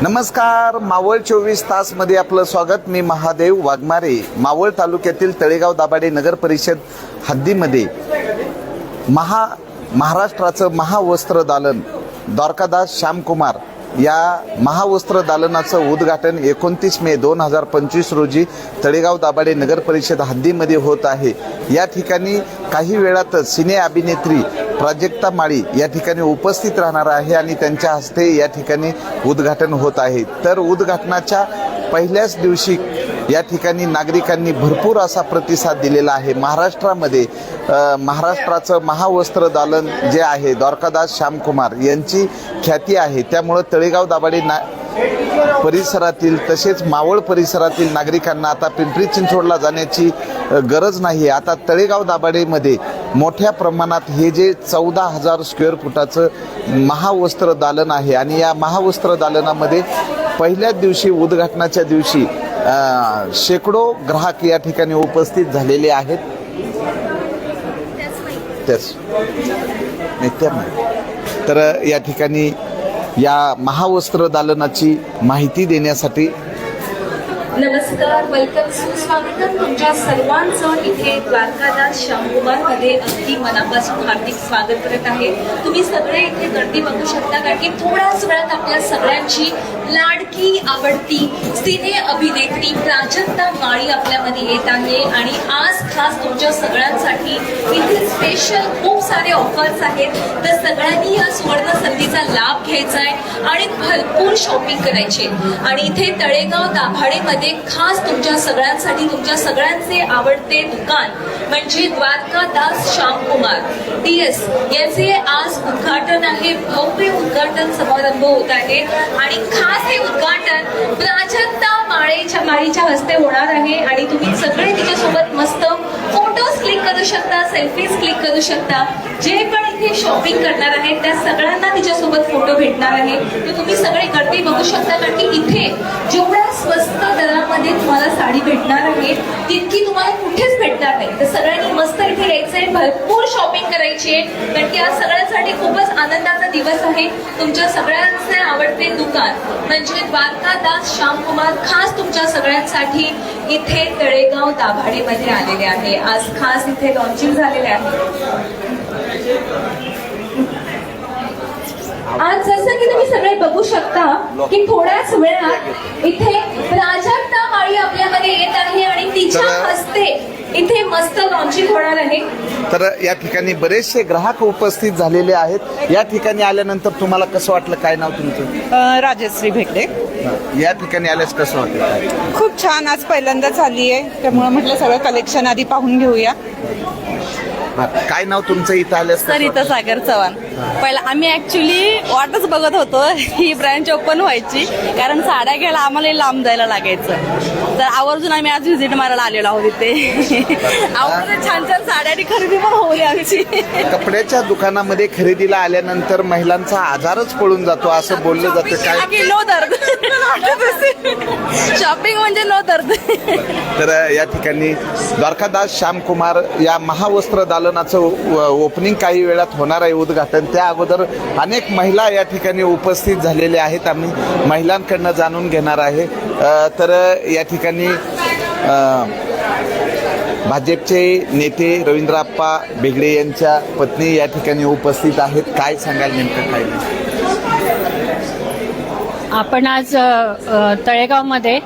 नमस्कार, मावळ 24 तासमध्ये आपलं स्वागत. मी महादेव वाघमारे. मावळ तालुक्यातील तळेगाव दाभाडे नगर परिषद हद्दीमध्ये महाराष्ट्राचं महावस्त्र दालन द्वारकादास श्यामकुमार या महावस्त्र दालनाचं उद्घाटन 29 मे 2025 रोजी तळेगाव दाभाडे नगर परिषद हद्दीमध्ये होत आहे. या ठिकाणी काही वेळातच सिने अभिनेत्री प्राजक्ता माळी या ठिकाणी उपस्थित राहणार आहे आणि त्यांच्या हस्ते या ठिकाणी उद्घाटन होत आहे. तर उद्घाटनाच्या पहिल्याच दिवशी या ठिकाणी नागरिकांनी भरपूर असा प्रतिसाद दिलेला आहे. महाराष्ट्रामध्ये महाराष्ट्राचं महावस्त्र दालन जे आहे द्वारकादास श्यामकुमार यांची ख्याती आहे. त्यामुळं तळेगाव दाभाडे परिसरातील तसेच मावळ परिसरातील नागरिकांना आता पिंपरी चिंचवडला जाण्याची गरज नाही. आता तळेगाव दाभाडेमध्ये मोठ्या प्रमाणात हे जे 14,000 स्क्वेअर फुटाचं महावस्त्र दालन आहे आणि या महावस्त्र दालनामध्ये पहिल्याच दिवशी उद्घाटनाच्या दिवशी शेकडो ग्राहक या ठिकाणी उपस्थित झालेले आहेत. तर या ठिकाणी या महावस्त्र दालनाची माहिती देण्यासाठी नमस्कार, वेलकम, सुस्वागतम तुमच्या सर्वांचं इथे द्वारकादास श्यामकुमार मध्ये अगदी मनापासून हार्दिक स्वागत करत आहे. तुम्ही सगळे इथे गर्दी बघू शकता कारण की थोड्याच वेळात आपल्या सगळ्यांची लाडकी आवडती सिने अभिनेत्री प्राजक्ता माळी आपल्यामध्ये येत आहे आणि आज खास तुमच्या सगळ्यांसाठी इथे स्पेशल खूप सारे ऑफर्स आहेत. तर सगळ्यांनी या सुवर्ण संधीचा लाभ घ्यायचा आहे आणि भरपूर शॉपिंग करायची आणि इथे तळेगाव दाभाडेमध्ये खास तुमच्या सगळ्यांसाठी तुमच्या सगळ्यांचे आवडते दुकान म्हणजे द्वारकादास श्यामकुमार DS याचे आज उद्घाटन आहे. भव्य उद्घाटन समारंभ होत आहे आणि खास हे उद्घाटन प्राजक्ता माळीच्या हस्ते होणार आहे आणि तुम्ही सगळे तिच्यासोबत मस्त फोटोज क्लिक करू शकता, सेल्फीज क्लिक करू शकता. जे पण इथे शॉपिंग करणार आहेत त्या सगळ्यांना तिच्यासोबत फोटो भेटणार आहे. तर तुम्ही सगळे गर्दी बघू शकता कारण की इथे जेवढ्या स्वस्त दरामध्ये तुम्हाला साडी भेटणार आहे तितकी तुम्हाला कुठेच भेटणार नाही. तर सगळ्यांनी मस्त इथे यायचंय, भरपूर शॉपिंग करायची आहे कारण की आज सगळ्यांसाठी खूपच आनंदाचा दिवस आहे. तुमच्या सगळ्यांचे आवडते दुकान म्हणजे द्वारकादास श्यामकुमार खास तुमच्या सगळ्यांसाठी इथे तळेगाव दाभाडेमध्ये आलेले आहे. आज खास इथे लॉन्चिंग झालेले आहे. आज जसं की तुम्ही सगळे बघू शकता की थोड्याच वेळात इथे प्राजक्ता माळी आपल्यामध्ये येत आहे आणि तिच्या हस्ते इथे मस्त लॉन्चिंग होणार आहे. तर या ठिकाणी बरेचसे ग्राहक उपस्थित झालेले आहेत. या ठिकाणी आल्यानंतर तुम्हाला कसं वाटलं? काय नाव तुमचं? राजश्री भेटले. या ठिकाणी आल्यास कसं वाटलं? खूप छान, आज पहिल्यांदाच आली आहे त्यामुळे म्हटलं सगळं कलेक्शन आधी पाहून घेऊया. काय नाव तुमचं? इथं आल्यास सरिता सागर चव्हाण. पहिला आम्ही ऍक्च्युली वाटच बघत होतो ही ब्रँच ओपन व्हायची कारण साड्या घ्यायला आम्हाला लांब जायला लागायचं. तर आवर्जून आम्ही आज व्हिजिट मारायला आलेलो आहोत इथे. आवर्जून छान छान साड्यांची खरेदी पण होऊ दे आमची. कपड्याच्या दुकानामध्ये खरेदीला आल्यानंतर महिलांचा आजारच पळून जातो असं बोललं जातं. काय नो दर्द शॉपिंग म्हणजे नो दर्द. तर या ठिकाणी द्वारकादास श्यामकुमार या महावस्त्र दालनाचं ओपनिंग काही वेळात होणार आहे, उद्घाटन. त्या अगोदर अनेक महिला या ठिकाणी उपस्थित झालेल्या आहेत. आम्ही महिलांकडनं जाणून घेणार आहे. तर या ठिकाणी भाजपचे नेते रवींद्रप्पा बेगडे यांच्या पत्नी या ठिकाणी उपस्थित आहेत. काय सांगाल नेमकं? काय आपण आज तळेगावमध्ये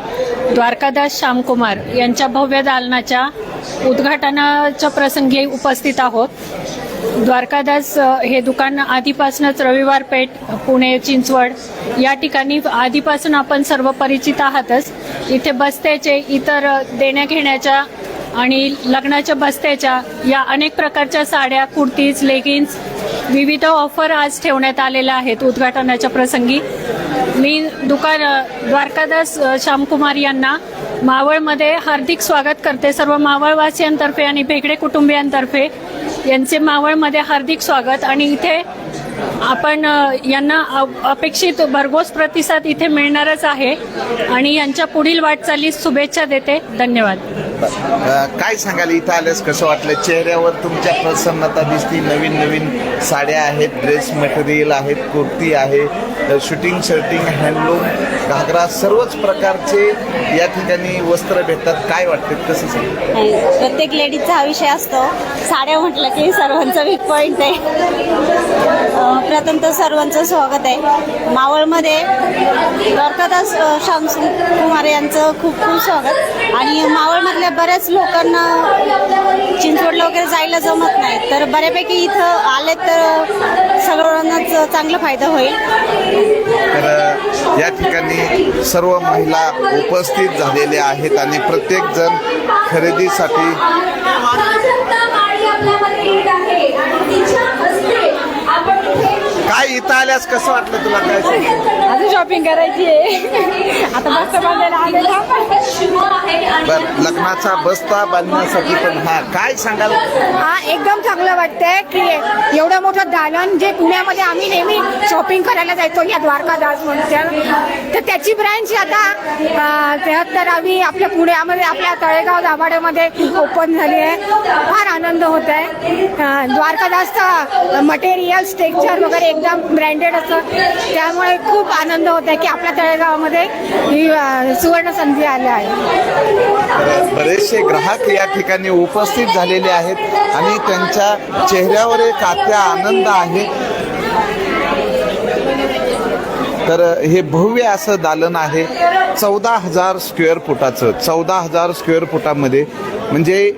द्वारकादास श्यामकुमार यांच्या भव्य दालनाच्या उद्घाटनाच्या प्रसंगी उपस्थित आहोत. द्वारकादास हे दुकान आधीपासूनच रविवार पेठ, पुणे, चिंचवड या ठिकाणी आधीपासून आपण सर्व परिचित आहातच. इथे बस्त्याचे, इतर देण्याघेण्याच्या आणि लग्नाच्या बस्त्याच्या या अनेक प्रकारच्या साड्या, कुर्तीज, लेगिन्स विविध ऑफर आज ठेवण्यात आलेल्या आहेत उद्घाटनाच्या प्रसंगी. मी द्वारकादास श्यामकुमार यांना मावळमध्ये हार्दिक स्वागत करते. सर्व मावळवासियांतर्फे आणि भेगडे कुटुंबियांतर्फे यांचे मावळमध्ये हार्दिक स्वागत. आणि इथे आपण यांना अपेक्षित भरघोस प्रतिसाद इथे मिळणारच आहे आणि यांच्या पुढील वाटचालीस शुभेच्छा देते. धन्यवाद. काय सांगाल? इथं आल्यास कसं वाटलं? चेहऱ्यावर तुमच्या प्रसन्नता दिसती. नवीन नवीन साड्या आहेत, ड्रेस मटेरियल आहेत, कुर्ती आहे, शूटिंग शर्टिंग हँडलूम घागरा सर्वच प्रकारचे या ठिकाणी वस्त्र भेटतात. काय वाटते कसं सांग? प्रत्येक लेडीजचा हा विषय असतो. साड्या म्हटलं की सर्वांचा वीक पॉईंट आहे. प्रथम तर सर्वांचं स्वागत आहे. मावळमध्ये द्वारकादास श्यामकुमार यांचं खूप खूप स्वागत. आणि मावळमधल्या बऱ्याच लोकांना चिंचवडला वगैरे जायला जमत नाही, तर बऱ्यापैकी इथं आले तर सगळ्यांनाच चांगला फायदा होईल. तर या ठिकाणी सर्व महिला उपस्थित झालेल्या आहेत आणि प्रत्येक जण खरेदीसाठी काय इथं आल्यास कसं वाटलं तुला? काय सांग? अजून शॉपिंग करायची आहे. आता मस्त बांधायला आलेला. बर, लग्नाचा बस्ता बांधण्यासाठी पण काय सांगाल? एकदम चांगलं वाटतंय की एवढं मोठं दालन जे पुण्यामध्ये आम्ही नेहमी शॉपिंग करायला जायचो या द्वारकादास म्हणून, तर त्याची ब्रँच आता 73वी आपल्या पुण्यामध्ये आपल्या तळेगाव दाभाडेमध्ये ओपन झाली आहे. फार आनंद होत आहे. द्वारकादासचं मटेरियल स्ट्रक्चर वगैरे एकदम ब्रँडेड असतं, त्यामुळे खूप आनंद होत आहे की आपल्या तळेगावामध्ये ही सुवर्ण संधी आली आहे. बरेचसे ग्राहक या ठिकाणी उपस्थित झालेले आहेत आणि त्यांच्या चेहऱ्यावर एक आत्या आनंद आहे. तर हे भव्य असं दालन आहे 14,000 स्क्वेअर फुटाचं. 14,000 स्क्वेअर फुटामध्ये म्हणजे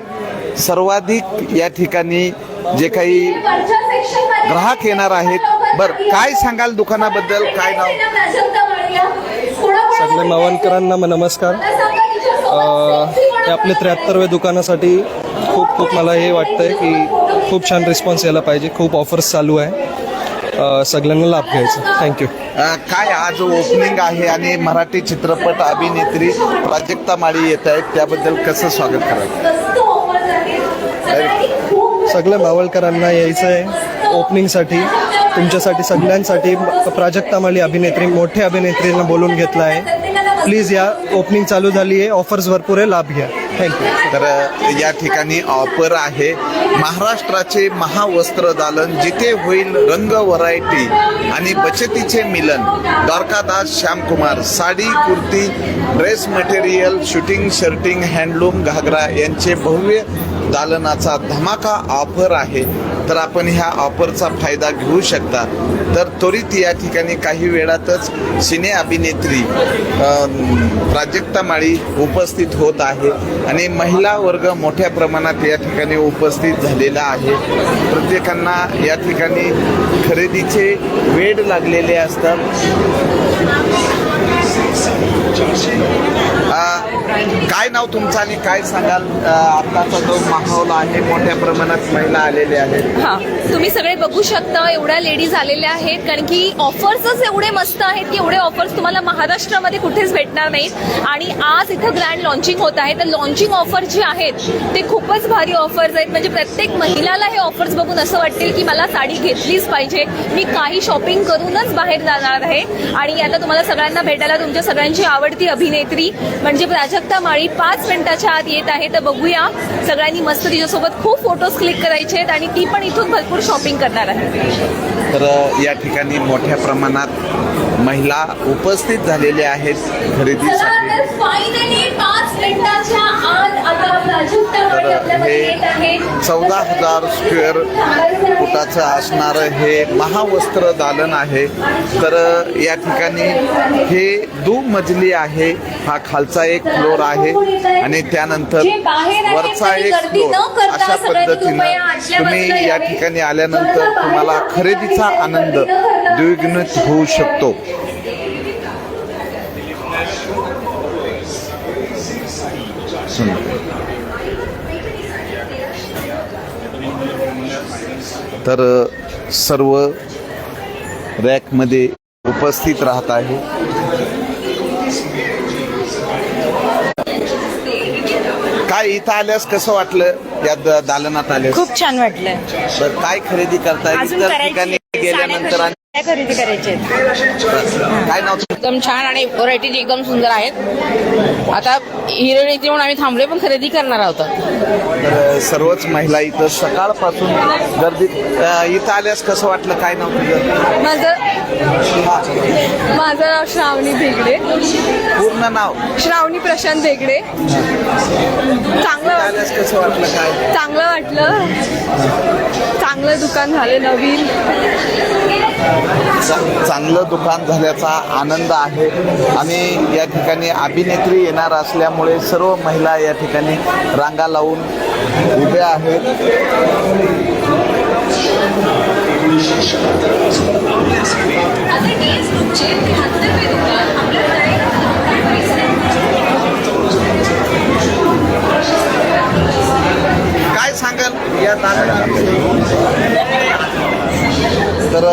सर्वाधिक या ठिकाणी जे काही ग्राहक येणार आहेत. बर, काय सांगाल दुकानाबद्दल? काय नाव? सगळे मावळकरांना नमस्कार. हे आपले 73वे दुकानासाठी खूप खूप मला हे वाटतंय की खूप छान रिस्पॉन्स यायला पाहिजे. खूप ऑफर्स चालू आहे, सगळ्यांना लाभ घ्यायचा. थँक्यू. काय आज ओपनिंग आहे आणि मराठी चित्रपट अभिनेत्री प्राजक्ता माळी येत आहेत, त्याबद्दल कसं स्वागत कराल? सगळ्या मावळकरांना यायचं आहे ओपनिंगसाठी. तुमच्यासाठी सगळ्यांसाठी प्राजक्ता माळी अभिनेत्री, मोठ्या अभिनेत्रींना बोलून घेतलं आहे. प्लीज या, ओपनिंग चालू झाली आहे, ऑफर्स भरपूर आहे, लाभ घ्या. थँक्यू. तर या ठिकाणी ऑफर आहे महाराष्ट्राचे महावस्त्र दालन, जिथे होईल रंग व्हरायटी आणि बचतीचे मिलन. Dwarkadas Shyamkumar sari, kurti, dress material, suiting shirting, handloom, ghagra यांचे भव्य दालनाचा धमाका ऑफर आहे. तर आपण ह्या ऑफरचा फायदा घेऊ शकता. तर त्वरित या ठिकाणी काही वेळातच सिने अभिनेत्री प्राजक्ता माळी उपस्थित होत आहे आणि महिला वर्ग मोठ्या प्रमाणात या ठिकाणी उपस्थित झालेला आहे. प्रत्येकांना या ठिकाणी खरेदीचे वेड लागलेले असतात. काय नाव तुमचं आणि काय सांगाल? आताचा जो माहोल आहे, मोठ्या प्रमाणात महिला आलेल्या आहेत. हा, तुम्ही सगळे बघू शकता एवढ्या लेडीज आलेल्या आहेत, कारण की ऑफर्सच एवढे मस्त आहेत की एवढे ऑफर्स तुम्हाला महाराष्ट्रामध्ये कुठेच भेटणार नाहीत. आणि आज इथं ग्रँड लॉन्चिंग होत आहे. तर लॉन्चिंग ऑफर जे आहेत ते खूपच भारी ऑफर्स आहेत. म्हणजे प्रत्येक महिलाला हे ऑफर्स बघून असं वाटेल की मला साडी घेतलीच पाहिजे, मी काही शॉपिंग करूनच बाहेर जाणार आहे. आणि आता तुम्हाला सगळ्यांना भेटायला तुमच्या सगळ्यांची आवडती अभिनेत्री म्हणजे प्राजक्ता माळी 5 मिनिटाच्या आत येत आहे. तर बघूया, सगळ्यांनी मस्त तिच्यासोबत खूप फोटोज क्लिक करायचे आहेत आणि ती पण इथून भरपूर शॉपिंग करणार आहे. तर या ठिकाणी मोठ्या प्रमाणात महिला उपस्थित झालेल्या आहेत खरेदीसाठी. फायनली 5 मिनिटाच्या आत आता प्राजक्ता माळी आपल्यामध्ये येत आहे. 14,000 स्क्वेअर फुटाचं असणारं हे महावस्त्र दालन आहे. तर या ठिकाणी हे दुमजली आहे. हा खालचा एक फ्लोर आहे आणि त्यानंतर वरचा एक फ्लोर. अशा पद्धतीनं तुम्ही या ठिकाणी आल्यानंतर तुम्हाला खरेदीचा आनंद द्विगुणित होऊ शकतो. तर सर्व रॅकमध्ये उपस्थित राहत आहे. काय इथं आल्यास कसं वाटलं या दालनात आल्यास? खूप छान वाटलं. बरं, काय खरेदी करताय अजून इतर करायची ठिकाणी आहे. गेल्यानंतर? आणि काय खरेदी करायची काय नाव तुमचं? एकदम छान आणि व्हरायटीज एकदम सुंदर आहेत. आता हिरोईन येते म्हणून आम्ही थांबले पण खरेदी करणार आहोत. तर सर्वच महिला इथं सकाळपासून गर्दी इथं आल्यास कसं वाटलं? काय नाव तुझं? माझं नाव श्रावणी भेगडे. पूर्ण नाव? श्रावणी प्रशांत भेगडे. इथं आल्यास कसं वाटलं? काय चांगलं वाटलं. चांगलं दुकान झाले नवीन. चांगलं दुकान झाल्याचा आनंद आहे. आणि या ठिकाणी अभिनेत्री येणार असल्यामुळे सर्व महिला या ठिकाणी रांगा लावून उभ्या आहेत. आता DS ग्रुपचे 73 दुकान आपल्या काय सांगाल या तर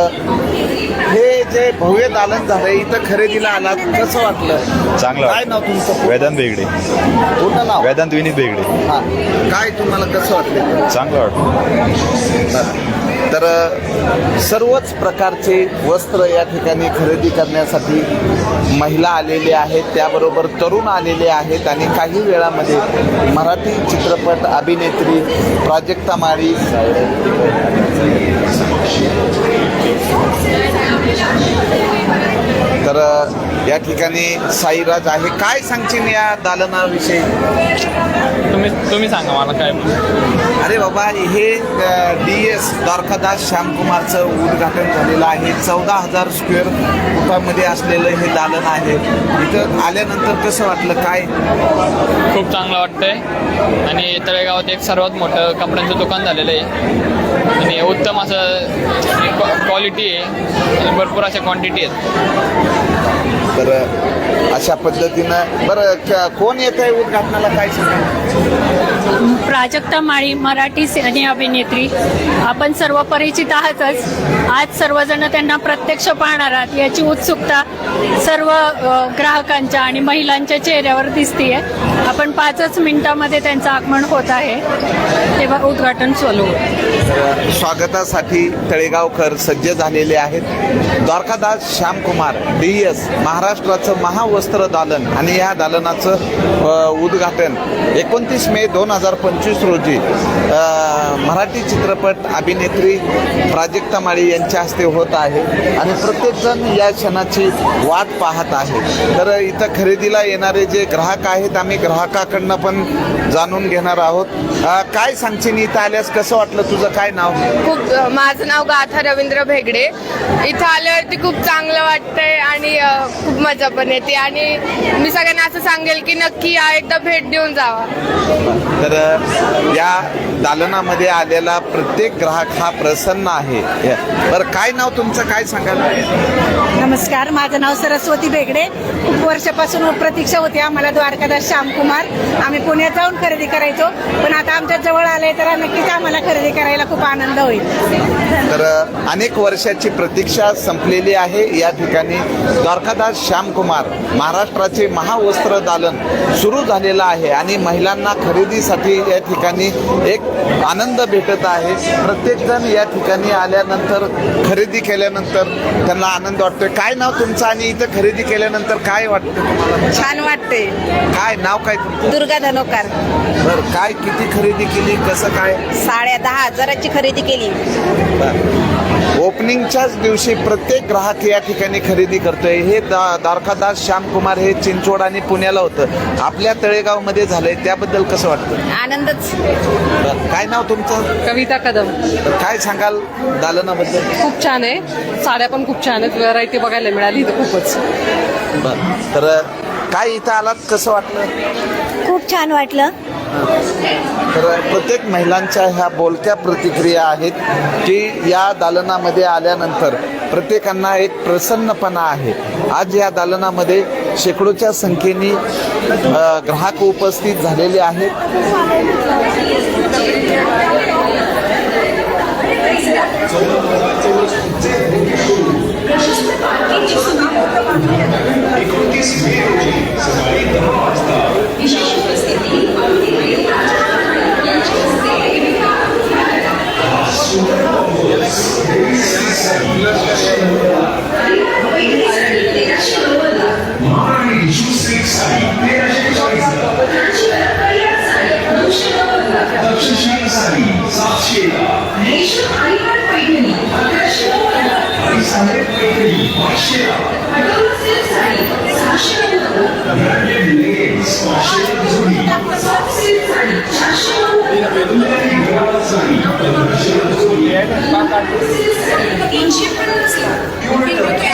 हे जे भव्य दालन झालंय इथं खरेदीला आलात कसं वाटलं? चांगलं काय नाव तुमचं? वेदांत बेगडे. पूर्ण नाव? वेदांत विनीत बेगडे. हा. काय तुम्हाला कसं वाटलं? चांगलं वाटतं. तर सर्वच प्रकारचे वस्त्र या ठिकाणी खरेदी करण्यासाठी महिला आलेले आहेत, त्याबरोबर तरुण आलेले आहेत. आणि काही वेळामध्ये मराठी चित्रपट अभिनेत्री प्राजक्ता माळी तर या ठिकाणी साईराज आहे. काय सांगशील या दालनाविषयी? तुम्ही सांगा मला काय. अरे बाबा, हे DS द्वारकादास श्यामकुमारचं उद्घाटन झालेलं आहे. 14,000 स्क्वेअर फुटामध्ये असलेलं हे दालन आहे. इथं आल्यानंतर कसं वाटलं? काय खूप चांगलं वाटतंय आणि तळेगावात एक सर्वात मोठं कपड्यांचं दुकान झालेलं आहे आणि उत्तम असं क्वालिटी आहे, भरपूर अशा क्वांटिटी आहेत. तर अशा पद्धतीनं बरं कोण येत आहे उद्घाटनाला? काय सांगा. प्राजक्ता माळी, मराठी सिने अभिनेत्री. आपण सर्व परिचित आहातच. आज सर्वजण त्यांना प्रत्यक्ष पाहणार आहात याची उत्सुकता सर्व ग्राहकांच्या आणि महिलांच्या चेहऱ्यावर दिसतीये. आपण 5च मिनिटामध्ये त्यांचं आगमन होत आहे, तेव्हा उद्घाटन चालू. स्वागतासाठी तळेगावकर सज्ज झालेले आहेत. द्वारकादास श्यामकुमार DS महाराष्ट्राचं महावस्त्र दालन आणि या दालनाचं उद्घाटन 29 मे 2025 रोजी मराठी चित्रपट अभिनेत्री प्राजक्ता माळी यांच्या हस्ते होत आहे. आणि प्रत्येकजण या क्षणाची वाट पाहत आहे. तर इथं खरेदीला येणारे जे ग्राहक आहेत आम्ही ग्राहकाकडनं पण जाणून घेणार आहोत. काय सांगशील इथं आल्यास कसं वाटलं? तुझं काय नाव? खूप माझं नाव गाथा रवींद्र भेगडे. इथं आल्यावरती खूप चांगलं वाटतंय आणि खूप मजा पण येते. आणि मी सगळ्यांना असं सांगेल की नक्की या, एकदा भेट देऊन जावा. तर या दालनामध्ये आलेला प्रत्येक ग्राहक हा प्रसन्न आहे. बरं, काय नाव तुमचं? काय सांगाल? नमस्कार, माझं नाव सरस्वती भेगडे. खूप वर्षापासून प्रतीक्षा होती आम्हाला द्वारकादास श्यामकुमार. आम्ही पुण्यात जाऊन खरेदी करायचो, पण आता आमच्या जवळ आले तर नक्कीच आम्हाला खरेदी करायला खूप आनंद होईल. तर अनेक वर्षाची प्रतीक्षा संपलेली आहे. या ठिकाणी द्वारकादास श्यामकुमार महाराष्ट्राचे महावस्त्र दालन सुरू झालेलं आहे आणि महिलांना खरेदीसाठी या ठिकाणी एक आनंद भेटत आहे. प्रत्येकजण या ठिकाणी आल्यानंतर खरेदी केल्यानंतर त्यांना आनंद वाटतोय. काय नाव तुमचं आणि इथं खरेदी केल्यानंतर काय वाटतं तुम्हाला? छान वाटते. काय नाव काय तुमचं? दुर्गा धनोकार. बरं, काय किती खरेदी केली? कसं काय? 10,500ची खरेदी केली. ओपनिंगच्याच दिवशी प्रत्येक ग्राहक या ठिकाणी खरेदी करतोय. हे द्वारकादास श्यामकुमार हे चिंचवड आणि पुण्याला होतं, आपल्या तळेगावमध्ये झालंय, त्याबद्दल कसं वाटतं? आनंदच. बरं, काय नाव तुमचं? कविता कदम. तर काय सांगाल दालनाबद्दल? खूप छान आहे. साड्या पण खूप छान आहेत. व्हरायटी बघायला मिळाली इथं खूपच. बरं, तर काय इथं आलात कसं वाटलं? खूप छान वाटलं. तर प्रत्येक महिलांच्या ह्या बोलक्या प्रतिक्रिया आहेत की या दालनामध्ये आल्यानंतर प्रत्येकांना एक प्रसन्नपणा आहे. आज या दालनामध्ये शेकडोच्या संख्येने ग्राहक उपस्थित झालेले आहेत. विशेष उपस्थिती 350ला.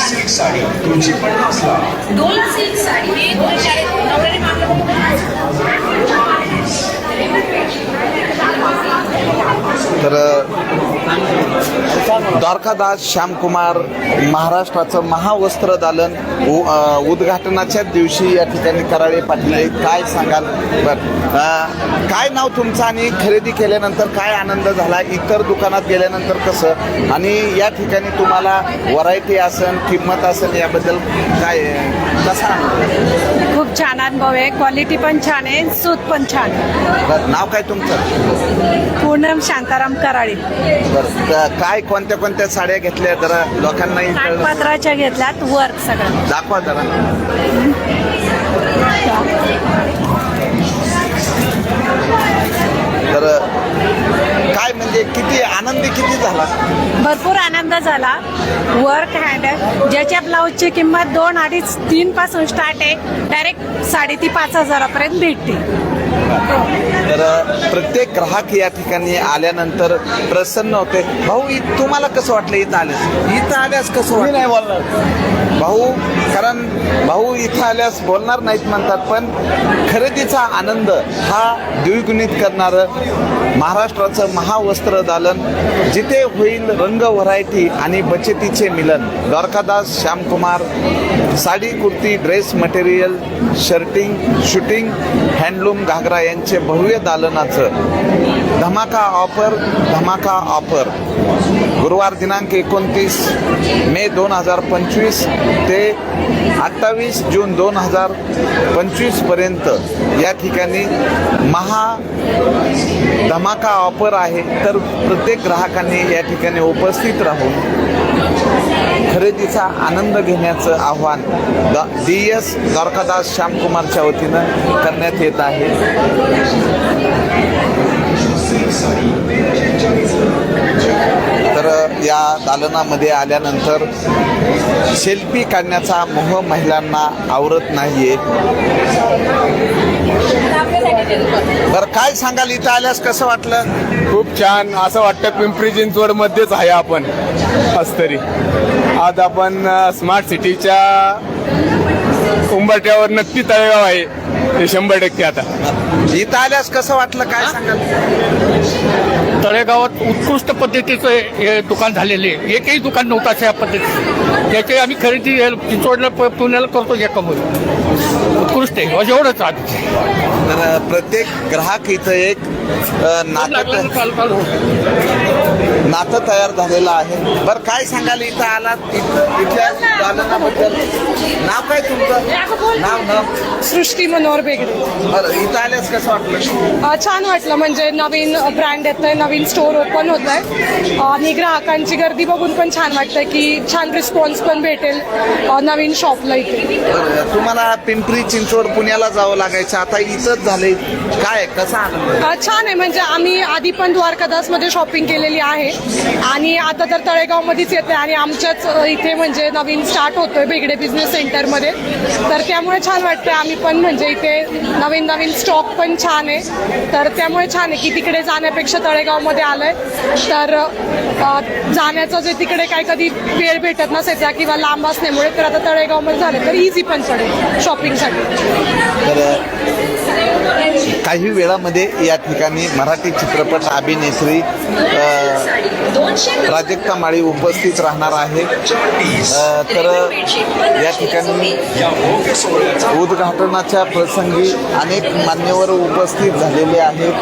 सिल्क साडी 250ला. डोला सिल्क साडी हे 200 नवऱ्याने तर द्वारकादास श्यामकुमार महाराष्ट्राचं महावस्त्र दालन उद्घाटनाच्या दिवशी या ठिकाणी कराळे पाटील आहेत. काय सांगाल? काय नाव तुमचं आणि खरेदी केल्यानंतर काय आनंद झाला, इतर दुकानात गेल्यानंतर कसं, आणि या ठिकाणी तुम्हाला व्हरायटी असेल किंमत असेल याबद्दल काय कसा अनुभव? खूप छान अनुभव आहे. क्वालिटी पण छान आहे, सूत पण छान आहे. बरं, नाव काय तुमचं? पूनम शांताराम कराळे. बरं, काय कोणत्या कोणत्या साड्या घेतल्या जरा लोकांनाही कळलं. पत्राच्या घेतल्यात, वर्क सगळं. दाखवा जरा. तर काय म्हणजे किती आनंदी किती झाला? भरपूर आनंद झाला. वर्क हँड ज्याच्या ब्लाऊजची किंमत 2, 2.5, 3 पासून स्टार्ट आहे, डायरेक्ट 3,500-5,000 पर्यंत भेटते. तर प्रत्येक ग्राहक या ठिकाणी आल्यानंतर प्रसन्न होते. भाऊ तुम्हाला कसं वाटलं इथं आल्यास? इथं आल्यास कसं वाटलं? नाही बोलणार भाऊ, कारण भाऊ इथं आल्यास बोलणार नाहीत म्हणतात, पण खरेदीचा आनंद हा द्विगुणित करणारं महाराष्ट्राचं महावस्त्र दालन, जिथे होईल रंग व्हरायटी आणि बचतीचे मिलन. Dwarkadas Shyamkumar sari, kurti, dress material, shirting, suiting, handloom, ghagra यांचे भव्य दालनाचं धमाका ऑफर गुरुवार दिनांक 29 मे 2025 ते 28 जून 2025 पर्यंत या ठिकाणी धमाका ऑफर आहे. तर प्रत्येक ग्राहकांनी या ठिकाणी उपस्थित राहून खरेदीचा आनंद घेण्याचं आव्हान DS द्वारकादास श्यामकुमारच्या वतीनं करण्यात येत आहे. तर या दालनामध्ये आल्यानंतर सेल्फी काढण्याचा मोह महिलांना आवरत नाहीये. बरं, काय सांगाल इथं आल्यास कसं वाटलं? खूप छान. असं वाटतं पिंपरी चिंचवड मध्येच आहे आपण आज तरी. आज आपण स्मार्ट सिटीच्या उंबरठ्यावर नक्की तळेगाव आहे ते 100% आता. इथं आल्यास कसं वाटलं काय सांगाल? तळेगावात उत्कृष्ट पद्धतीचं हे दुकान झालेले आहे. एकही दुकान नव्हतं अशा पद्धतीचं. याची आम्ही खरेदी चिंचवडला पुण्याला करतो एकामध्ये. उत्कृष्ट आहे एवढंच आधी. तर प्रत्येक ग्राहक इथं एक नातं तयार झालेलं आहे. बरं, काय सांगाल इथं आलात इथल्या दालनाबद्दल? नाव काय तुमचं? नाव सृष्टी मनोहर बेगडे. बरं, इथं आल्यास कसं वाटलं? छान वाटलं. म्हणजे नवीन ब्रँड येतोय, नवीन स्टोर ओपन होत आहे आणि ग्राहकांची गर्दी बघून पण छान वाटतंय की छान रिस्पॉन्स पण भेटेल नवीन शॉपला इथे. बरं, तुम्हाला पिंपरी चिंचवड पुण्याला जावं लागायचं, आता इथंच झाले. काय कसा आनंद? छान आहे. म्हणजे आम्ही आधी पण द्वारकादासमध्ये शॉपिंग केलेली आहे आणि आता तर तळेगावमध्येच येते आणि आमच्याच इथे म्हणजे नवीन स्टार्ट होतोय बेगडे बिझनेस सेंटरमध्ये. तर त्यामुळे छान वाटतंय. आम्ही पण म्हणजे इथे नवीन स्टॉक पण छान आहे. तर त्यामुळे छान आहे की तिकडे जाण्यापेक्षा तळेगावमध्ये आलंय. तर जाण्याचं जे तिकडे काय कधी वेळ भेटत नसायचा किंवा लांब असल्यामुळे, तर आता तळेगावमध्ये झालं तर इझी पण पडेल शॉपिंगसाठी. तर काही वेळामध्ये या ठिकाणी मराठी चित्रपट अभिनेत्री प्राजक्ता माळी उपस्थित राहणार आहे. तर या ठिकाणी उद्घाटनाच्या प्रसंगी अनेक मान्यवर उपस्थित झालेले आहेत.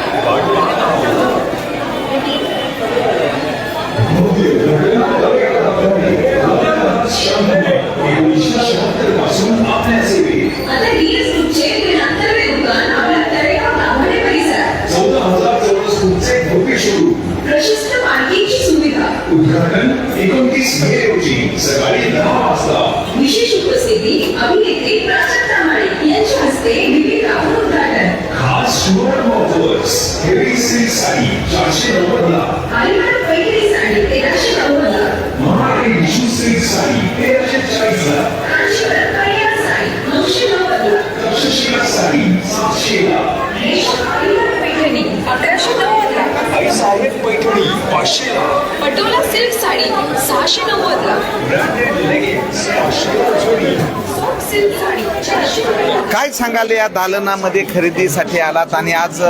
प्रशस्त पार्किंगची सुविधा. उद्घाटन 29 मे रोजी सकाळी 10 वाजता. विशेष उपस्थिती अभिनेत्री प्राजक्ता माळी यांच्या हस्ते विविध उद्घाटन. खास सुवर्ण ऑफर्स. हेवी सिल्क साडी 490 ला. आलिबाग पैठणी साडी 1390 ला. मराठी टिश्यू सिल्क साडी 1340 ला. कांचीवरम कळियार साडी 990 ला. तक्षशिला साडी 700 ला. रेशम आलिबाग पैठणी 1190 ला. आई साहेब पैठणी 500 ला. पटोला सिल्क साडी 690 ला. ब्रँडेड लेगिन्स 500 ला जोडी. सॉफ्ट सिल्क साडी 490 ला. काय सांगाल या दालनामध्ये खरेदीसाठी आलात आणि आज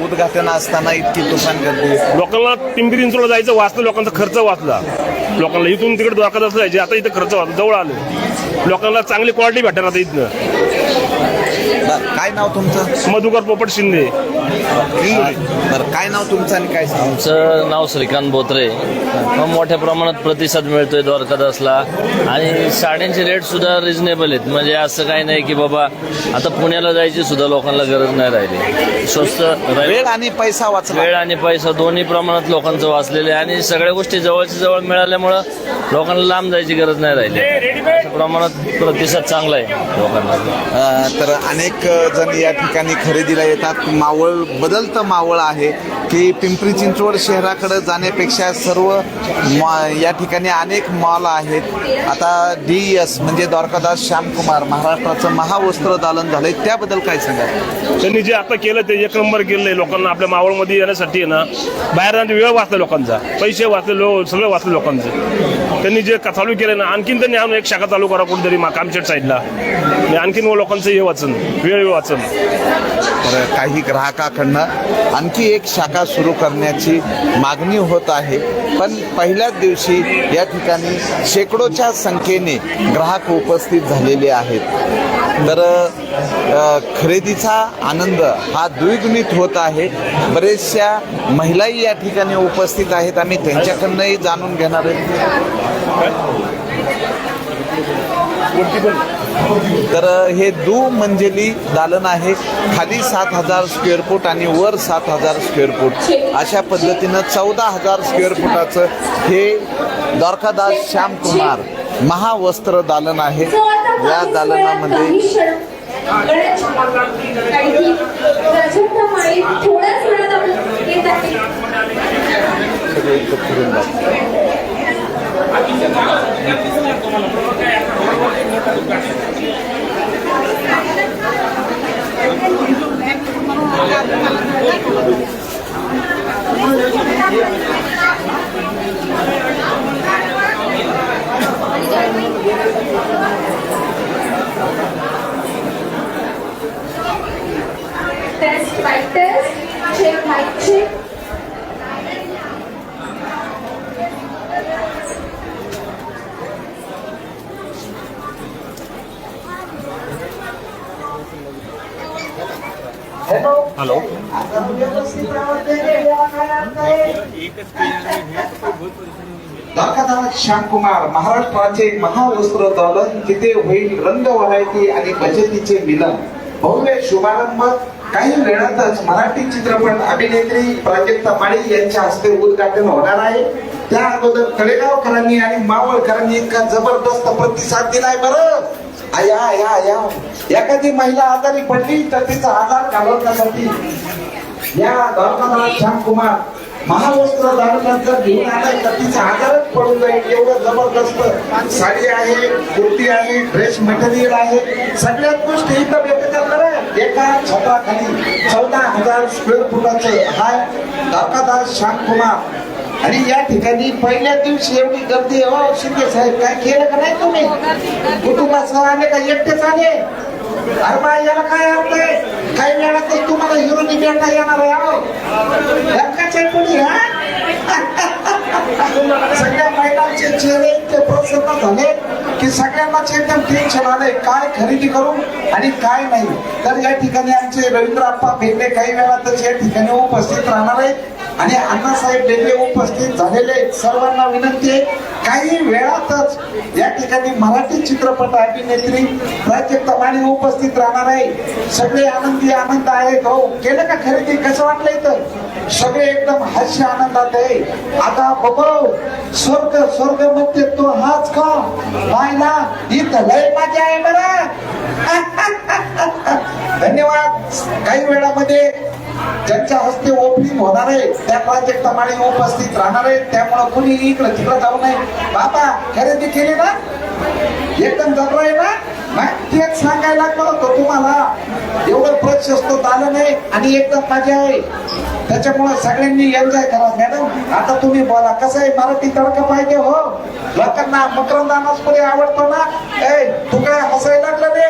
उद्घाटन असताना इतकी तुफान गर्दी? लोकांना पिंपरी चिंचवडला जायचं वाचलं, लोकांचा खर्च वाचला. लोकांना इथून तिकडे द्वारकादास जायचे, आता इथं खर्च वाचला, जवळ आलं. लोकांना चांगली क्वालिटी भेटणार आता इथनं. काय नाव तुमचं? मधुकर पोपट शिंदे. बरं, काय नाव तुमचं आणि काय सांगा? आमचं नाव श्रीकांत बोत्रे. मोठ्या प्रमाणात प्रतिसाद मिळतोय द्वारकादासला आणि साड्यांचे रेट सुद्धा रिझनेबल आहेत. म्हणजे असं काही नाही की बाबा आता पुण्याला जायची सुद्धा लोकांना गरज नाही राहिली. स्वस्त वेळ आणि पैसा वाचला. वेळ आणि पैसा दोन्ही प्रमाणात लोकांचं वाचलेलं आहे आणि सगळ्या गोष्टी जवळच्या जवळ मिळाल्यामुळं लोकांना लांब जायची गरज नाही राहिली. अशा प्रमाणात प्रतिसाद चांगला आहे लोकांना. तर अनेक जण या ठिकाणी खरेदीला येतात. मावळ बदलतं मावळ आहे की पिंपरी चिंचवड शहराकडे जाण्यापेक्षा सर्व या ठिकाणी अनेक मॉल आहेत. आता DES म्हणजे द्वारकादास श्यामकुमार महाराष्ट्राचं महावस्त्र दालन झालंय, त्याबद्दल काय सांगाल? त्यांनी जे आता केलं ते एक नंबर केलंय. लोकांना आपल्या मावळमध्ये येण्यासाठी आहे ना, बाहेर जाण्याचा वेळ वाचला लोकांचा, पैसे वाचले, सगळं वाचलं लोकांचं. त्यांनी जे चालू केलं ना, आणखीन त्यांनी आणून एक शाखा चालू करा कुठेतरी कामशेट साईडला, आणखीन लोकांचं हे वाचन, वेळ वाचन. तर काही ग्राहकाकडनं आणखी एक शाखा सुरू करण्याची मागणी होत आहे. पण पहिल्याच दिवशी या ठिकाणी शेकडोच्या संख्येने ग्राहक उपस्थित झालेले आहेत. तर खरेदीचा आनंद हा द्विगुणित होत आहे. बरेचशा महिलाही या ठिकाणी उपस्थित आहेत. आम्ही त्यांच्याकडनंही जाणून घेणार आहोत. तर हे दुमंजिली दालन आहे. खाली 7,000 स्क्वेअर फूट आणि वर 7,000 स्क्वेअर फूट अशा पद्धतीनं 14,000 स्क्वेअर फुटाचं हे द्वारकादास श्यामकुमार महावस्त्र दालन आहे. या दालनामध्ये test by test, check by check. Hello. Dwarkadas Shyamkumar महाराष्ट्राचे महावस्त्र दालन, तिथे होईल रंग व्हरायटी आणि बचतीचे मिलन. भव्य शुभारंभ काही वेळातच मराठी चित्रपट अभिनेत्री प्राजक्ता माळी यांच्या हस्ते उद्घाटन होणार आहे. त्या अगोदर तळेगावकरांनी आणि मावळकरांनी इतका जबरदस्त प्रतिसाद दिलाय. बरं या या या एखादी महिला आजारी पडली तर तिचा आधार घालवण्यासाठी या द्वारकादास श्यामकुमार महावस्त्र दालनात जर घेऊन आलाय तर तिचा आजारच पडून जाईल. एवढं जबरदस्त साडी आहे, कुर्ती आहे, ड्रेस मटेरियल आहे, सगळ्याच गोष्टी इथं भेटतात. एका छत्राखाली 14,000 स्क्वेअर फुटाचं हा द्वारकादास श्यामकुमार. आणि या ठिकाणी पहिल्या दिवशी एवढी गर्दी आहे. हो शिंदे साहेब, काय केलं का नाही तुम्ही? कुटुंबासह आले का एकटेच आले? अरे बा, याला काय अर्थ आहे? काही वेळातच तुम्हाला हिरोनी भेटता येणार आहे. कोणी सगळ्या महिलांचे चेहरे इतके प्रसन्न झाले की सगळ्यांनाच एकदम टेन्शन आलंय काय खरेदी करू आणि काय नाही. तर या ठिकाणी आमचे रवींद्र आप्पा भेटले काही वेळातच या ठिकाणी उपस्थित राहणार आहेत आणि अण्णासाहेब डेबे उपस्थित झालेले. सर्वांना विनंती आहे, काही वेळातच या ठिकाणी मराठी चित्रपट अभिनेत्री प्राजक्ता माळी उपस्थित राहणार आहे. सगळे आनंदी आनंद आहे. भाऊ केलं का खरेदी? कसं वाटलं इथं? सगळे एकदम हास्य आनंदात आहे. आता बघू स्वर्ग मध्ये तो हाच का पाहिला, इथं लय मजा आहे बरं. धन्यवाद. काही वेळामध्ये ज्यांच्या हस्ते ओपनिंग होणार आहे त्या प्राजक्ता माळी उपस्थित राहणार आहे. त्यामुळे कुणी इकडं तिकडं जाऊ नये. बाबा खरेदी केली ना? एकदम जबर आहे ना? तेच सांगायला लागलो होतो तुम्हाला. एवढं प्रशस्त दालन आहे आणि एकदम मजा आहे. त्याच्यामुळे सगळ्यांनी एन्जॉय करा. मॅडम आता तुम्ही बोला, कसं आहे मराठी तडका पाहिजे हो, लोकांना मकरंद अनासपुरी आवडतो ना. ए तू काय हसायला लागला रे?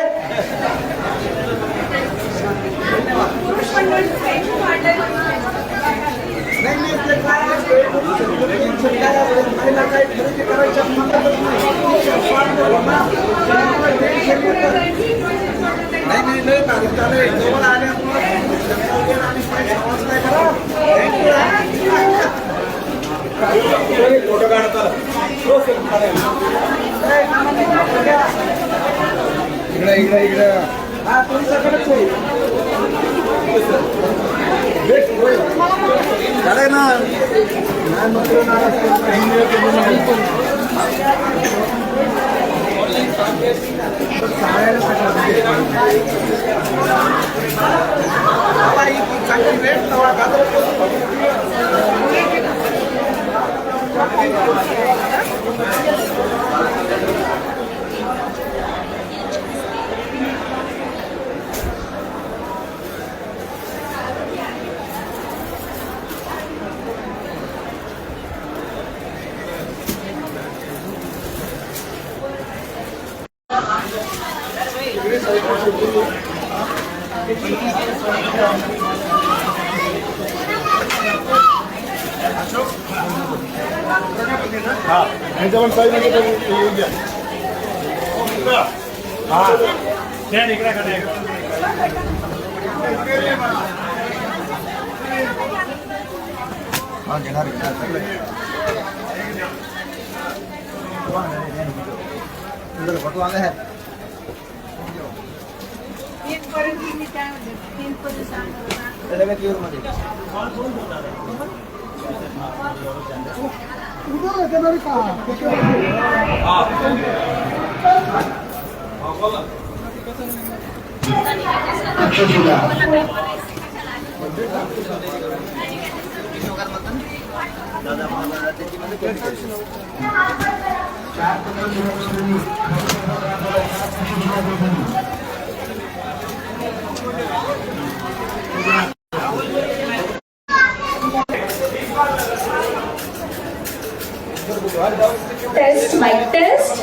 Test mike test.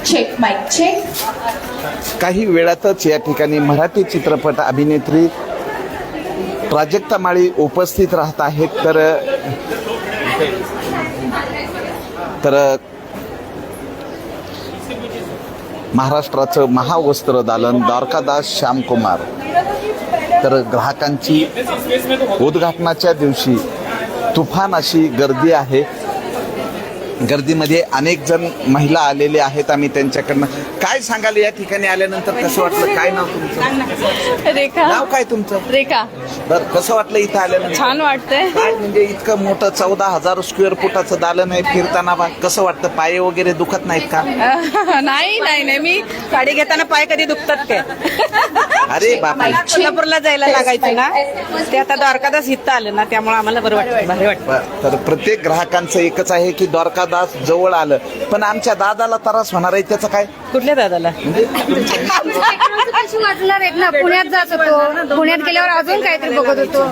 Check mike check. काही वेळातच या ठिकाणी मराठी चित्रपट अभिनेत्री प्राजक्ता माळी उपस्थित राहत आहेत. तर महाराष्ट्राचं महावस्त्र दालन द्वारकादास श्यामकुमार, तर ग्राहकांची उद्घाटनाच्या दिवशी तुफान अशी गर्दी आहे. गर्दीमध्ये अनेक जण महिला आलेले आहेत. आम्ही त्यांच्याकडनं काय सांगाल, या ठिकाणी आल्यानंतर कसं वाटलं? काय नाव तुमचं? रेखा. नाव काय तुमचं? रेखा. बरं, कसं वाटलं इथं आल्यानंतर? छान वाटतंय. काय म्हणजे इतकं मोठं 14,000 स्क्वेअर फुटाचं दालन आहे, फिरताना कसं वाटतं? पाय वगैरे दुखत नाहीत का? नाही नाही नाही, मी गाडी घेताना पाय कधी दुखतात काय? अरे बापरे. कोल्हापूरला जायला लागायचं ना, ते आता द्वारकादास इथं आलं ना, त्यामुळे आम्हाला बरं वाटतं, भारी वाटतं. बरं, तर प्रत्येक ग्राहकांचं एकच आहे की द्वारकादास जवळ आलं, पण आमच्या दादाला त्रास होणार आहे, त्याचं काय? कुठल्या दादाला? वाजणार आहेत ना, पुण्यात जात होतो, पुण्यात गेल्यावर अजून काहीतरी बघत होतो.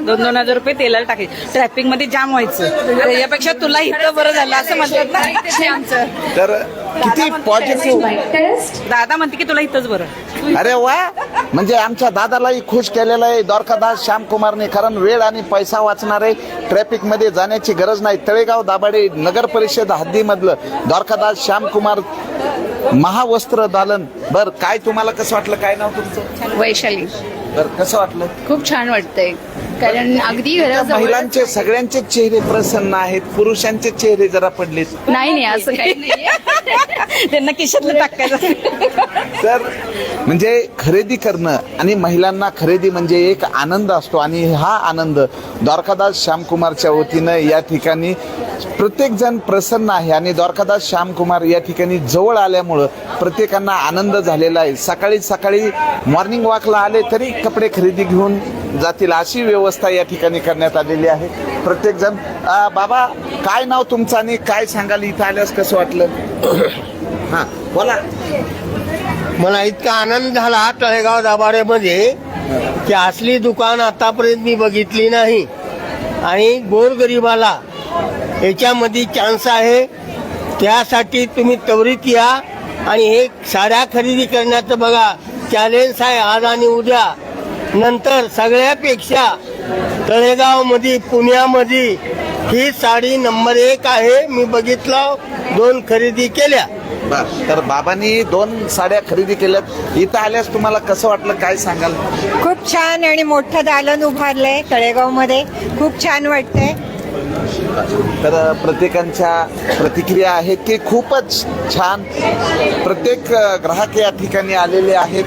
2,000 रुपये तेलाला टाकायचे, ट्रॅफिक मध्ये जाम व्हायचं, यापेक्षा तुला इथं बरं झालं असं म्हणतात ना. तर किती पॉझिटिव्ह. दादा म्हणते की तुला इथंच बरं. अरे वा, म्हणजे आमच्या दादालाही खुश केलेलं आहे द्वारकादास श्यामकुमारने, कारण वेळ आणि पैसा वाचणार आहे, ट्रॅफिक मध्ये जाण्याची गरज नाही. तळेगाव दाभाडे नगर परिषद हद्दीमधलं द्वारकादास श्यामकुमार महावस्त्र दालन. बर, काय तुम्हाला कसं वाटलं? काय नाव तुमचं? वैशाली. बर, कसं वाटलं? खूप छान वाटतंय, कारण अगदी महिलांचे सगळ्यांचे चेहरे प्रसन्न आहेत, पुरुषांचे चेहरे जरा पडलेत. नाही असं काही नाही. त्यांना खिशातलं टाकायचं. तर म्हणजे खरेदी करणं आणि महिलांना खरेदी म्हणजे एक आनंद असतो, आणि हा आनंद द्वारकादास श्यामकुमारच्या वतीनं या ठिकाणी प्रत्येक जण प्रसन्न आहे. आणि द्वारकादास श्यामकुमार या ठिकाणी जवळ आल्यामुळं प्रत्येकांना आनंद झालेला आहे. सकाळी सकाळी मॉर्निंग वॉकला आले तरी कपडे खरेदी घेऊन जातील अशी व्यवस्था या ठिकाणी करण्यात आलेली आहे. प्रत्येक जण. बाबा, काय नाव तुमचं आणि काय सांगाल, इथं आल्यास कसं वाटलं? हा बोला. मला इतका आनंद झाला तळेगाव दाभाडेमध्ये की असली दुकान आतापर्यंत मी बघितली नाही आणि गोरगरिबाला याच्यामध्ये चान्स आहे. त्यासाठी तुम्ही त्वरित या आणि हे साड्या खरेदी करण्याचं बघा चॅलेंज आहे आज आणि उद्या. नंतर सगळ्यापेक्षा तळेगावमध्ये पुण्यामध्ये ही साडी नंबर 1 आहे. मी बघितलं 2 खरेदी केल्या. तर बाबांनी 2 साड्या खरेदी केल्यात. इथं आल्यास तुम्हाला कसं वाटलं, काय सांगाल? खूप छान आणि मोठं दालन उभारलंय तळेगावमध्ये. खूप छान वाटतंय. तर प्रत्येकांच्या प्रतिक्रिया आहेत की खूपच छान. प्रत्येक ग्राहक या ठिकाणी आलेले आहेत.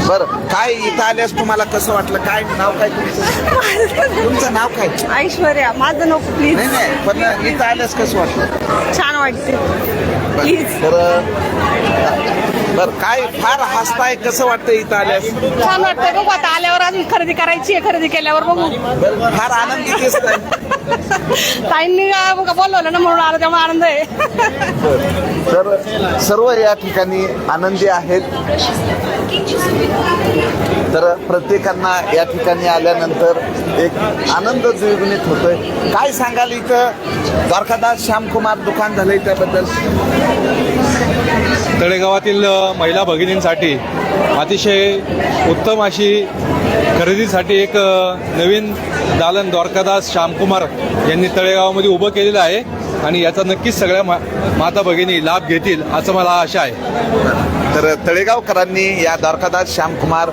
बरं, काय इथं आल्यास तुम्हाला कसं वाटलं? काय नाव काय तुमचं? तुमचं नाव काय? ऐश्वर्या. माझं नको प्लीज. नाही नाही, पण इथं आल्यास कसं वाटलं? छान वाटते. तर बरं, काय फार हसताय, कसं वाटतं इथं आल्यास? छान वाटतंय. बघू आता आल्यावर अजून खरेदी करायची आहे. खरेदी केल्यावर बघू. फार आनंदी दिसतंय. ताईंनी बोलवलं ना म्हणून आलं, त्यामुळे आनंद आहे. तर सर्व या ठिकाणी आनंदी आहेत. तर प्रत्येकांना या ठिकाणी आल्यानंतर एक आनंद द्विगुणित होतोय. काय सांगाल, इथं द्वारकादास श्यामकुमार दुकान झालंय त्याबद्दल? तळेगावातील महिला भगिनींसाठी अतिशय उत्तम अशी खरेदीसाठी एक नवीन दालन द्वारकादास श्यामकुमार यांनी तळेगावामध्ये उभं केलेलं आहे आणि याचा नक्कीच सगळ्या माता भगिनी लाभ घेतील असं मला आशा आहे. तर तळेगावकरांनी या द्वारकादास श्यामकुमार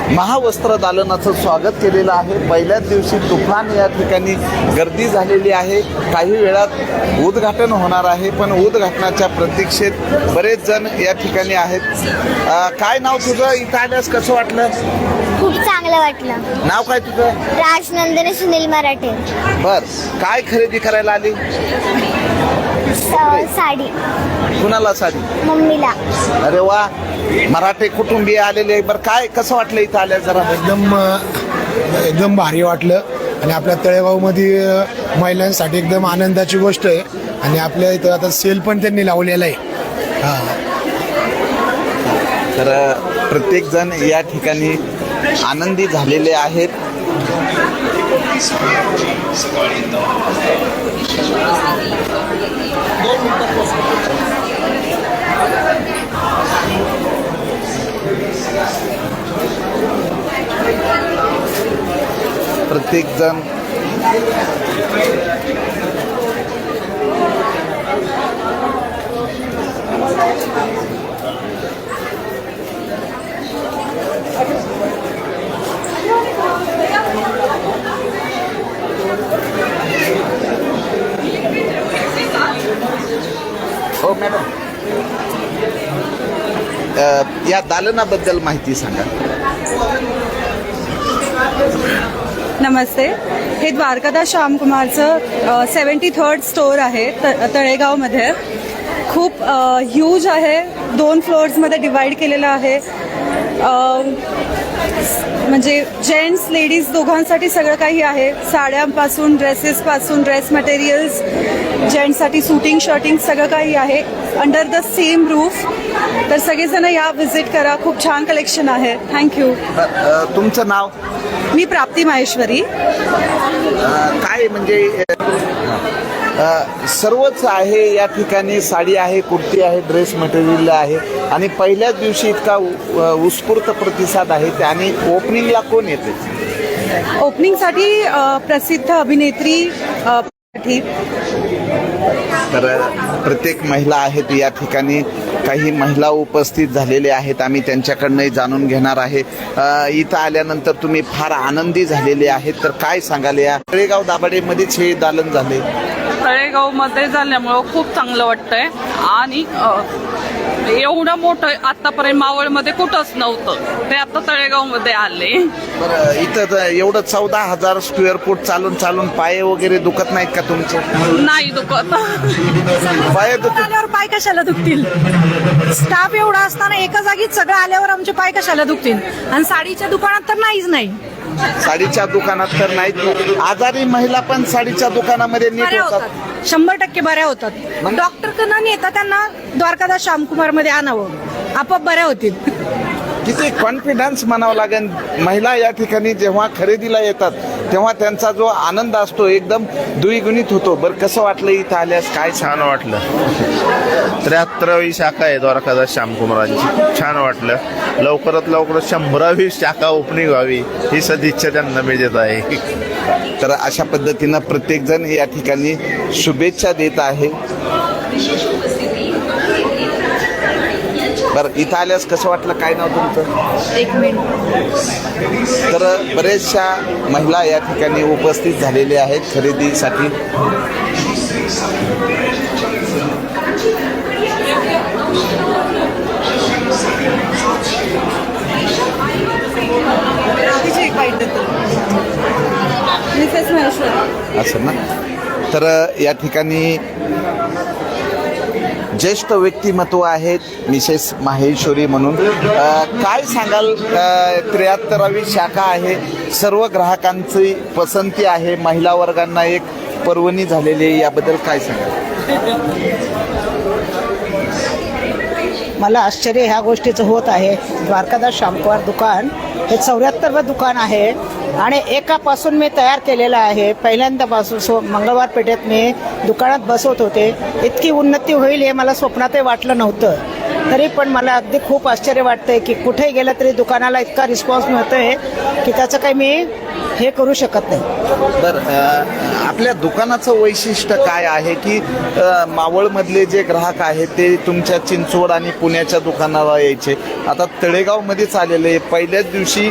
महावस्त्र दालनाचं स्वागत केलेलं आहे. पहिल्याच दिवशी तुफान या ठिकाणी गर्दी झालेली आहे. काही वेळात उद्घाटन होणार आहे, पण उद्घाटनाच्या प्रतीक्षेत बरेच जण या ठिकाणी आहेत. काय नाव तुझं? इथं आल्यास कसं वाटलं? खूप चांगलं वाटलं. नाव काय तुझं? राजनंदिनी सुनील मराठे. बर, काय खरेदी करायला आली? साडी. कुणाला साडी? मम्मीला. अरे वा, मराठी कुटुंबीय आलेले. बरं, काय कसं वाटलं इथं आल्या? जरा एकदम भारी वाटलं आणि आपल्या तळेगावमध्ये महिलांसाठी एकदम आनंदाची गोष्ट आहे. आणि आपल्या इथं आता सेल पण त्यांनी लावलेला आहे. हां, तर प्रत्येक जण या ठिकाणी आनंदी झालेले आहेत. प्रत्येक जण हो मॅडम, या दालनाबद्दल माहिती सांगा. नमस्ते. हे द्वारकादास श्यामकुमारचं 73rd स्टोअर आहे तळेगावमध्ये. खूप ह्यूज आहे. 2 फ्लोअर्समध्ये डिवाइड केलेलं आहे. म्हणजे जेंट्स लेडीज दोघांसाठी सगळं काही आहे. साड्यांपासून ड्रेसेसपासून ड्रेस मटेरियल्स, जेंट्ससाठी सूटिंग शर्टिंग सगळं काही आहे अंडर द सेम रूफ. तर सगळेजण या व्हिजिट करा. खूप छान कलेक्शन आहे. थँक्यू. तुमचं नाव? मी प्राप्ती माहेश्वरी. काय म्हणजे सर्वच आहे या ठिकाणी. साडी आहे, कुर्ती आहे, ड्रेस मटेरियल आहे आणि पहिल्याच दिवशी इतका उत्स्फूर्त प्रतिसाद आहे. आणि ओपनिंगला कोण येते? ओपनिंगसाठी प्रसिद्ध अभिनेत्री तर प्रत्येक महिला आहेत या ठिकाणी. काही महिला उपस्थित झालेले आहेत. आम्ही त्यांच्याकडनंही जाणून घेणार आहे. इथं आल्यानंतर तुम्ही फार आनंदी झालेले आहेत. तर काय सांगाल, या तळेगाव दाभाडेमध्येच हे दालन झाले? तळेगावमध्ये झाल्यामुळं खूप चांगलं वाटतंय. आणि एवढं मोठं आतापर्यंत मावळमध्ये कुठंच नव्हतं, ते आता तळेगावमध्ये आले. बरं, इथं एवढं 14,000 स्क्वेअर फूट चालून पाय वगैरे दुखत नाहीत का तुमचे? नाही दुखत. पाय आल्यावर पाय कशाला दुखतील? स्टाफ एवढा असताना एका जागीच सगळं आल्यावर आमचे पाय कशाला दुखतील? आणि साडीच्या दुकानात तर नाहीच नाही. साडीच्या दुकानात तर नाहीत. आजारी महिला पण साडीच्या दुकानामध्ये नीट बऱ्या होतात. होतात 100% बऱ्या होतात. डॉक्टर कडनं नेता त्यांना द्वारकादास श्यामकुमार मध्ये आणावं, आपोआप बऱ्या होतील. किती कॉन्फिडन्स म्हणावं लागेल. महिला या ठिकाणी जेव्हा खरेदीला येतात तेव्हा त्यांचा जो आनंद असतो एकदम द्विगुणित होतो. बरं, कसं वाटलं इथं आल्यास? काय छान वाटलं. 73वी शाखा आहे द्वारकादास श्यामकुमारांची. खूप छान वाटलं. लवकरात लवकर 100वी शाखा ओपनिंग व्हावी ही सदिच्छा त्यांना मिळत आहे. तर अशा पद्धतीनं प्रत्येकजण या ठिकाणी शुभेच्छा देत आहे. बरं, इथं आल्यास कसं वाटलं? काय नाव तुमचं? 1 मिनिट. तर बरेचशा महिला या ठिकाणी उपस्थित झालेल्या आहेत खरेदीसाठी. असं ना. तर या ठिकाणी ज्येष्ठ व्यक्तिमत्व आहेत मिसेस माहेश्वरी म्हणून. काय सांगाल? 73वी शाखा आहे, सर्व ग्राहकांची पसंती आहे, महिला वर्गांना एक पर्वणी झालेली आहे, याबद्दल काय सांगाल? मला आश्चर्य ह्या गोष्टीचं होत आहे. द्वारकादास श्यामकुमार दुकान हे 74वं दुकान आहे आणि एकापासून मी तयार केलेलं आहे. पहिल्यांदापासून मंगळवार पेठेत मी दुकानात बसवत होते. इतकी उन्नती होईल हे मला स्वप्नातही वाटलं नव्हतं. तरी पण मला अगदी खूप आश्चर्य वाटतंय की कुठे गेलं तरी दुकानाला इतका रिस्पॉन्स मिळतोय की त्याचं काही मी हे करू शकत नाही. बरं, आपल्या दुकानाचं वैशिष्ट्य काय आहे की मावळमधले जे ग्राहक आहेत ते तुमच्या चिंचवड आणि पुण्याच्या दुकानाला यायचे, आता तळेगावमध्येच आलेले आहे. पहिल्याच दिवशी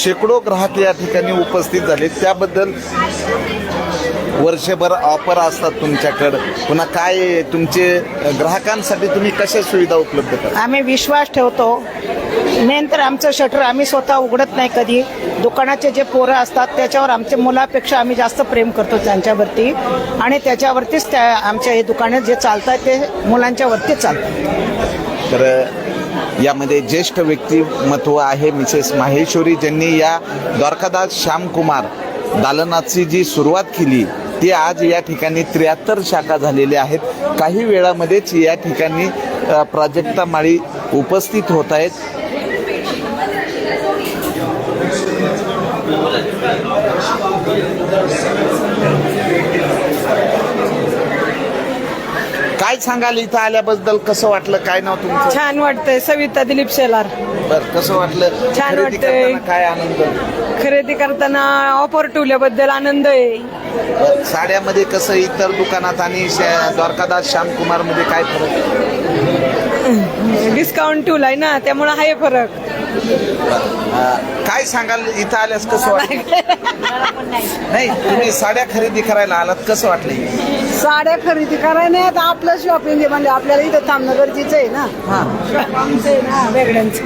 शेकडो ग्राहक या ठिकाणी उपस्थित झाले. त्याबद्दल वर्षभर ऑफर असतात तुमच्याकडं, पुन्हा काय तुमचे ग्राहकांसाठी तुम्ही कशा सुविधा उपलब्ध करता? आम्ही विश्वास ठेवतो. मेन तर आमचं शटर आम्ही स्वतः उघडत नाही कधी. दुकानाचे जे पोरं असतात त्याच्यावर आमच्या मुलापेक्षा आम्ही जास्त प्रेम करतो त्यांच्यावरती आणि त्याच्यावरतीच त्या आमच्या हे दुकाने जे चालतात ते मुलांच्या वरतीच चालतात. तर यामध्ये ज्येष्ठ व्यक्तिमत्व आहे मिसेस माहेश्वरी, ज्यांनी या द्वारकादास श्यामकुमार दालनाची जी सुरुवात केली ती आज या ठिकाणी 73 शाखा झालेल्या आहेत. काही वेळामध्येच या ठिकाणी प्राजक्ता माळी उपस्थित होत आहेत. काय सांगाल इथं आल्याबद्दल? कसं वाटलं? काय नाव तुमचं? छान वाटतंय. सविता दिलीप शेलार. बरं, कसं वाटलं? छान खरेदी वाटतंय. करताना काय आनंद? खरेदी करताना ऑफर ठेवल्याबद्दल आनंद आहे. बरं, साड्यामध्ये कसं इतर दुकानात आणि द्वारकादास श्यामकुमार मध्ये काय फरक? डिस्काउंट ठेवलाय ना, त्यामुळे आहे फरक. काय सांगाल इथं आल्यास कसं वाटलं? नाही, तुम्ही साड्या खरेदी करायला आलात, कसं वाटलं? साड्या खरेदी करायला नाही, आता आपलं शॉपिंग आहे म्हणजे आपल्याला इथं थांबणं गरजेचं आहे ना. आमचं आहे ना वेगळ्यांचं.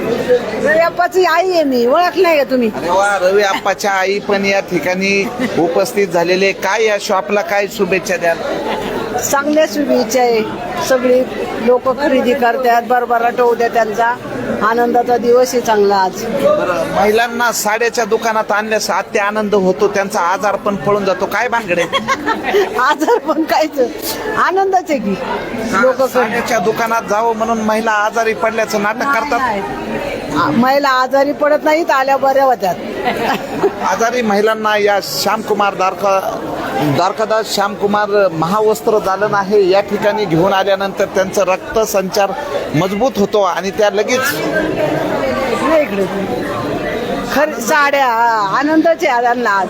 रवी आई आहे मी, ओळख नाही का तुम्ही? अरे वा, रवी आप्पाच्या आई पण या ठिकाणी उपस्थित झालेले. काय या शॉपला काय शुभेच्छा द्याल? चांगल्या शुभेच्छा आहे. सगळी लोक खरेदी करतात, बरोबर ठेवू त्यांचा आनंदाचा दिवस आहे चांगला आज. बरं, महिलांना साड्याच्या दुकानात आणल्यास अति आनंद होतो, त्यांचा आजार पण पळून जातो. काय भानगडे? आजार पण कायच आनंदच आहे की लोक साड्याच्या दुकानात जावं म्हणून महिला आजारी पडल्याचं नाटक करतात. महिला आजारी पडत नाहीत, आल्या बऱ्या होत्यात. आजारी महिलांना या श्यामकुमार द्वारकादास श्यामकुमार महावस्त्र दालन आहे या ठिकाणी घेऊन आल्यानंतर त्यांचं रक्तसंचार मजबूत होतो आणि त्या लगेच साड्या आनंदाचे आल्या आज.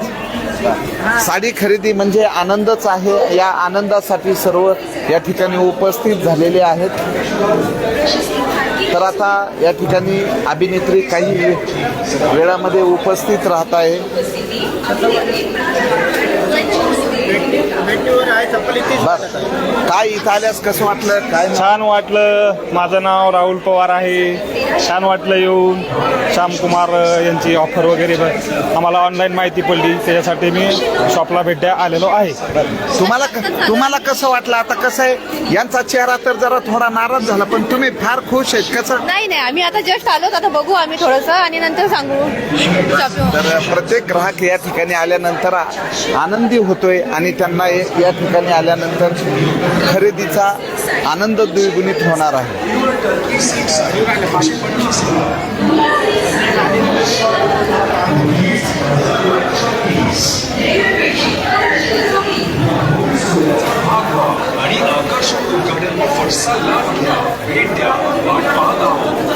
साडी खरेदी म्हणजे आनंदच आहे. या आनंदासाठी सर्व या ठिकाणी उपस्थित झालेले आहेत. तर आता या ठिकाणी अभिनेत्री काही वेळामध्ये उपस्थित राहत आहे. बर काय इथं आल्यास कसं वाटलं काय छान वाटलं. माझं नाव राहुल पवार आहे. छान वाटलं येऊन. श्यामकुमार यांची ऑफर वगैरे आम्हाला ऑनलाईन माहिती पडली, त्याच्यासाठी मी शॉपला भेट्या आलेलो आहे. तुम्हाला कसं वाटलं? आता कसं आहे, यांचा चेहरा तर जरा थोडा नाराज झाला, पण तुम्ही फार खुश आहेत कसं? नाही नाही, आम्ही आता जस्ट आलो, आता बघू आम्ही थोडंसं आणि नंतर सांगू. तर प्रत्येक ग्राहक या ठिकाणी आल्यानंतर आनंदी होतोय आणि त्यांना या ठिकाणी आल्यानंतर खरेदीचा आनंद द्विगुणित होणार आहे. आणि आकर्षक गाड्यांना फटसा लाभ घ्या. भेट द्या. वाट पाहत आहोत.